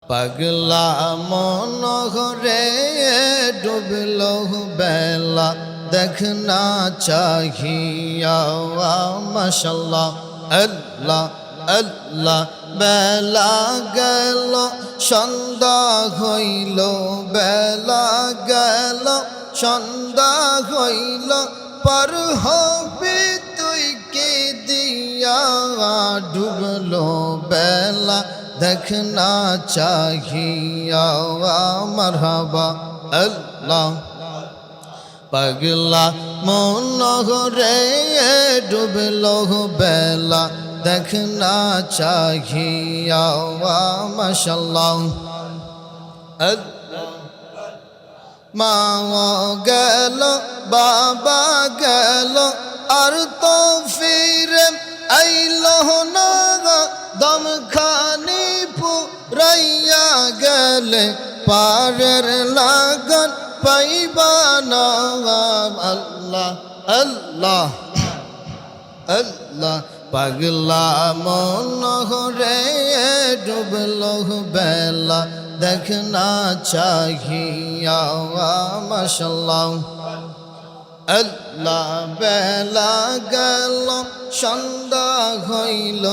পাগলা মনোহরে ডুবলো বেলা দেখনা চাহিয়া মাশাল্লাহ আল্লাহ আল্লাহ বেলা গেল সন্ধ্যা হইল বেলা গেল সন্ধ্যা হইল পার হবি তুই কে দিয়া ডুবলো বেলা দেখনা চাহিয়া মারহাবা আল্লাহ পাগলা মনোহরে ডুবলো বেলা দেখনা চাহিয়া মাশাল্লাহ মা গেল বাবা গেল আর তো ফিরে আইল না দম খানি পুরাইয়া গেলে পারের লাগন পাইবা না আল্লাহ আল্লাহ আল্লাহ পাগলা মনোহরে ডুবলো বেলা দেখনা চাহিয়া মাশাল্লাহ আল্লাহ বেলা গেল সন্ধ্যা হইল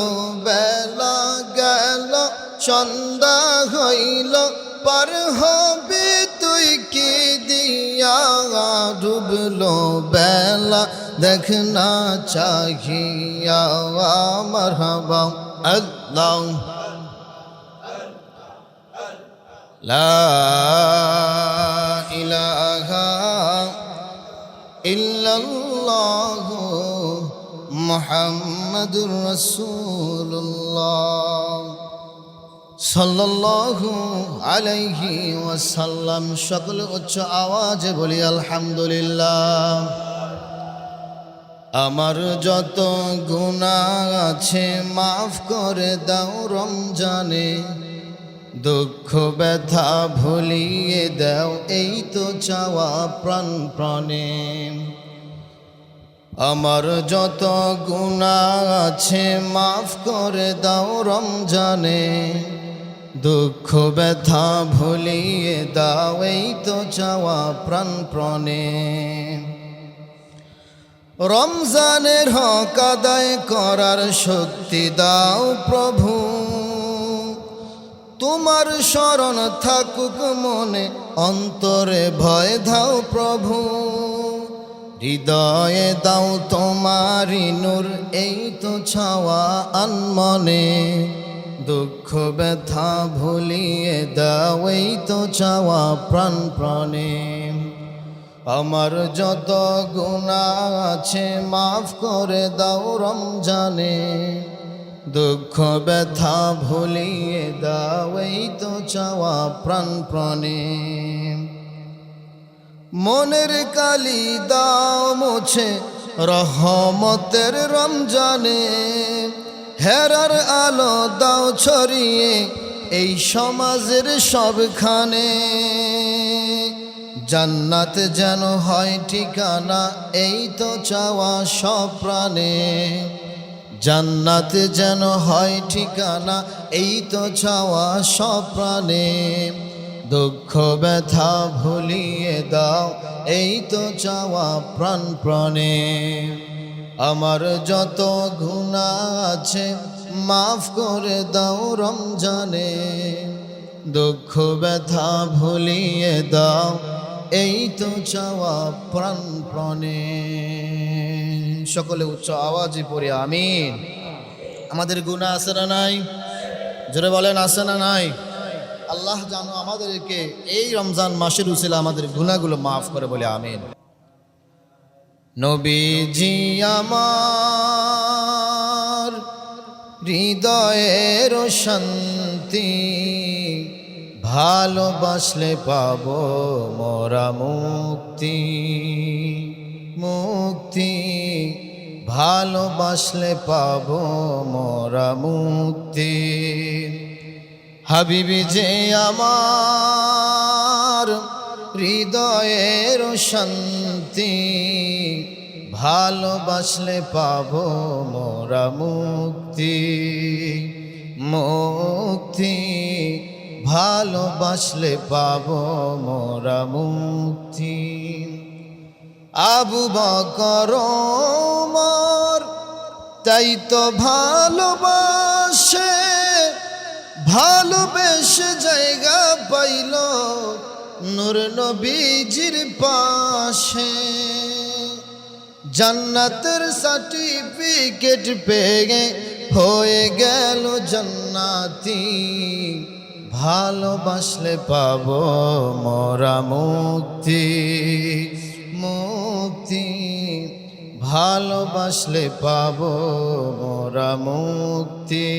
বেলা গেল সন্ধ্যা হইল পার হবি তুই কি দিয়া ডুবলো বেলা দেখনা চাহিয়া মারহাবা আল্লাহ লা ইলাহা ইল্লাল্লাহু মুহাম্মাদুর রাসূলুল্লাহ সাল্লাল্লাহু আলাইহি ওয়াসাল্লাম। সকল উচ্চ আওয়াজে বলি আলহামদুলিল্লাহ। আমার যত গুনাহ আছে মাফ করে দাও রমজানে, দুঃখ ব্যথা ভুলিয়ে দাও এই তো চাওয়া প্রাণপণে। আমার যত গুনাহ আছে মাফ করে দাও রমজানে, দুঃখ ব্যথা ভুলিয়ে দাও এই তো চাওয়া প্রাণপণে। রমজানের হক আদায় করার শক্তি দাও প্রভু, তোমার শরণ থাকুক মনে অন্তরে ভয় দাও প্রভু। হৃদয়ে দাও তোমারি নূর এই তো ছাওয়া আনমনে, দুঃখ ব্যথা ভুলিয়ে দাও এই তো চাওয়া প্রাণপণে। আমার যত গুনাহ আছে মাফ করে দাও রমজানে, দুঃখ ব্যথা ভুলিয়ে দাও এই তো চাওয়া প্রাণপণে। মনের কালি দাও মুছে রহমতের রমজানে, হেরার আলো দাও ছড়িয়ে এই সমাজের সবখানে। জান্নাত যেন হয় ঠিকানা এই তো চাওয়া সব প্রাণে, জান্নাত যেন হয় ঠিকানা এই তো চাওয়া সব প্রাণে। দুঃখ ব্যথা ভুলিয়ে দাও এই তো চাওয়া প্রাণপণে। আমার যত গুনাহ আছে মাফ করে দাও রমজানে, দুঃখ ব্যথা ভুলিয়ে দাও এই তো চাওয়া প্রাণপণে। সকলে উচ্চ আওয়াজে পড়ে আমিন। আমাদের গুনাহ আছে না নাই? জোরে বলেন আছে না নাই? আল্লাহ জানো আমাদেরকে এই রমজান মাসের উসিলা আমাদের গুনাহগুলো মাফ করে বলে আমিন। নবীজি আমার হৃদয়ের শান্তি, ভালোবাসলে পাবো মোরা মুক্তি। মুক্তি ভালোবাসলে পাবো মোরা মুক্তি। হাবিবি যে আমার হৃদয়ের শান্তি, ভালোবাসলে পাবো মোরা মুক্তি। মুক্তি ভালোবাসলে পাবো মোরা মুক্তি। আবু বকর ওমর তাই তো ভালোবাসে, ভালোবেসে জায়গা পাইল নূর নবীজির পাশে। জান্নাতের সার্টিফিকেট পেয়ে হয়ে গেল জান্নাতি, ভালোবাসলে পাবো মোরা মুক্তি মুক্তি। ভালোবাসলে পাবো মোরা মুক্তি।